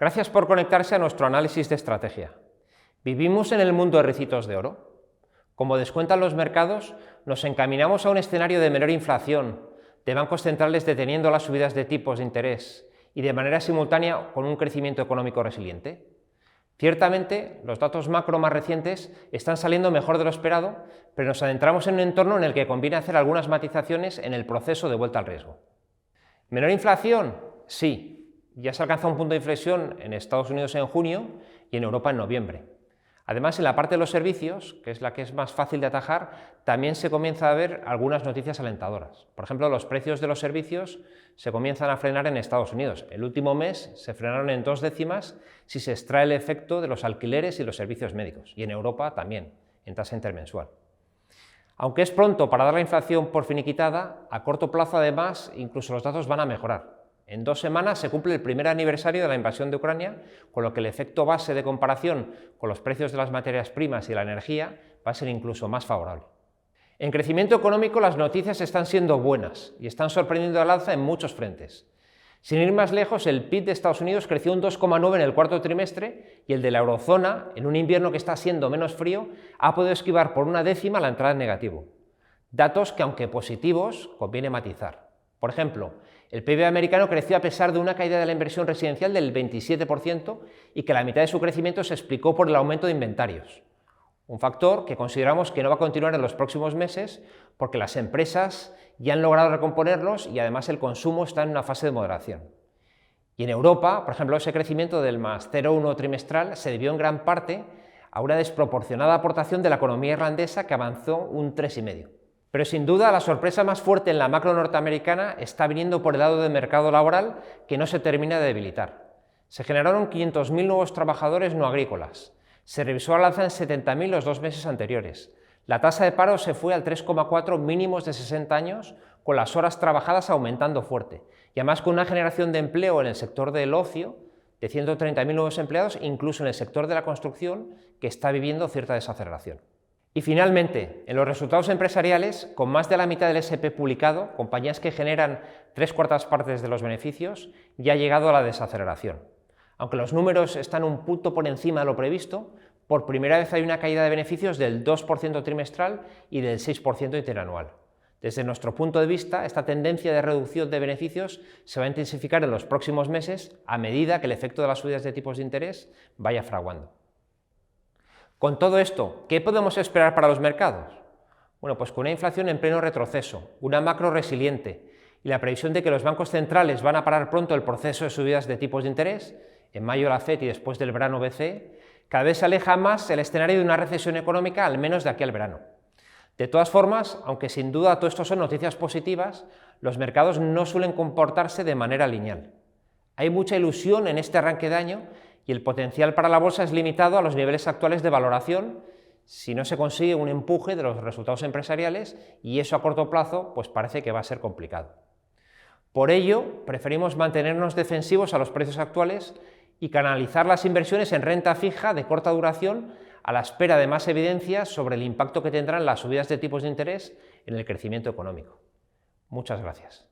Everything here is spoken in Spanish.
Gracias por conectarse a nuestro análisis de estrategia. ¿Vivimos en el mundo de ricitos de oro? Como descuentan los mercados, nos encaminamos a un escenario de menor inflación, de bancos centrales deteniendo las subidas de tipos de interés y de manera simultánea con un crecimiento económico resiliente. Ciertamente, los datos macro más recientes están saliendo mejor de lo esperado, pero nos adentramos en un entorno en el que conviene hacer algunas matizaciones en el proceso de vuelta al riesgo. ¿Menor inflación? Sí. Ya se alcanza un punto de inflexión en Estados Unidos en junio y en Europa en noviembre. Además, en la parte de los servicios, que es la que es más fácil de atajar, también se comienza a ver algunas noticias alentadoras. Por ejemplo, los precios de los servicios se comienzan a frenar en Estados Unidos. El último mes se frenaron en 2 décimas si se extrae el efecto de los alquileres y los servicios médicos, y en Europa también, en tasa intermensual. Aunque es pronto para dar la inflación por finiquitada, a corto plazo además incluso los datos van a mejorar. En 2 semanas se cumple el primer aniversario de la invasión de Ucrania, con lo que el efecto base de comparación con los precios de las materias primas y la energía va a ser incluso más favorable. En crecimiento económico las noticias están siendo buenas y están sorprendiendo al alza en muchos frentes. Sin ir más lejos, el PIB de Estados Unidos creció un 2,9 en el cuarto trimestre y el de la eurozona, en un invierno que está siendo menos frío, ha podido esquivar por 1/10 la entrada en negativo. Datos que, aunque positivos, conviene matizar. Por ejemplo, el PIB americano creció a pesar de una caída de la inversión residencial del 27% y que la mitad de su crecimiento se explicó por el aumento de inventarios. Un factor que consideramos que no va a continuar en los próximos meses porque las empresas ya han logrado recomponerlos y además el consumo está en una fase de moderación. Y en Europa, por ejemplo, ese crecimiento del más 0,1 trimestral se debió en gran parte a una desproporcionada aportación de la economía irlandesa que avanzó un 3,5%. Pero sin duda la sorpresa más fuerte en la macro norteamericana está viniendo por el lado del mercado laboral que no se termina de debilitar. Se generaron 500.000 nuevos trabajadores no agrícolas. Se revisó al alza en 70.000 los 2 meses anteriores. La tasa de paro se fue al 3,4 mínimos de 60 años, con las horas trabajadas aumentando fuerte. Y además con una generación de empleo en el sector del ocio de 130.000 nuevos empleados, incluso en el sector de la construcción, que está viviendo cierta desaceleración. Y finalmente, en los resultados empresariales, con más de la mitad del S&P publicado, compañías que generan 3/4 partes de los beneficios, ya ha llegado a la desaceleración. Aunque los números están un punto por encima de lo previsto, por primera vez hay una caída de beneficios del 2% trimestral y del 6% interanual. Desde nuestro punto de vista, esta tendencia de reducción de beneficios se va a intensificar en los próximos meses a medida que el efecto de las subidas de tipos de interés vaya fraguando. Con todo esto, ¿qué podemos esperar para los mercados? Bueno, pues con una inflación en pleno retroceso, una macro resiliente y la previsión de que los bancos centrales van a parar pronto el proceso de subidas de tipos de interés, en mayo la FED y después del verano BCE, cada vez se aleja más el escenario de una recesión económica, al menos de aquí al verano. De todas formas, aunque sin duda todo esto son noticias positivas, los mercados no suelen comportarse de manera lineal. Hay mucha ilusión en este arranque de año y el potencial para la bolsa es limitado a los niveles actuales de valoración si no se consigue un empuje de los resultados empresariales y eso a corto plazo pues parece que va a ser complicado. Por ello, preferimos mantenernos defensivos a los precios actuales y canalizar las inversiones en renta fija de corta duración a la espera de más evidencias sobre el impacto que tendrán las subidas de tipos de interés en el crecimiento económico. Muchas gracias.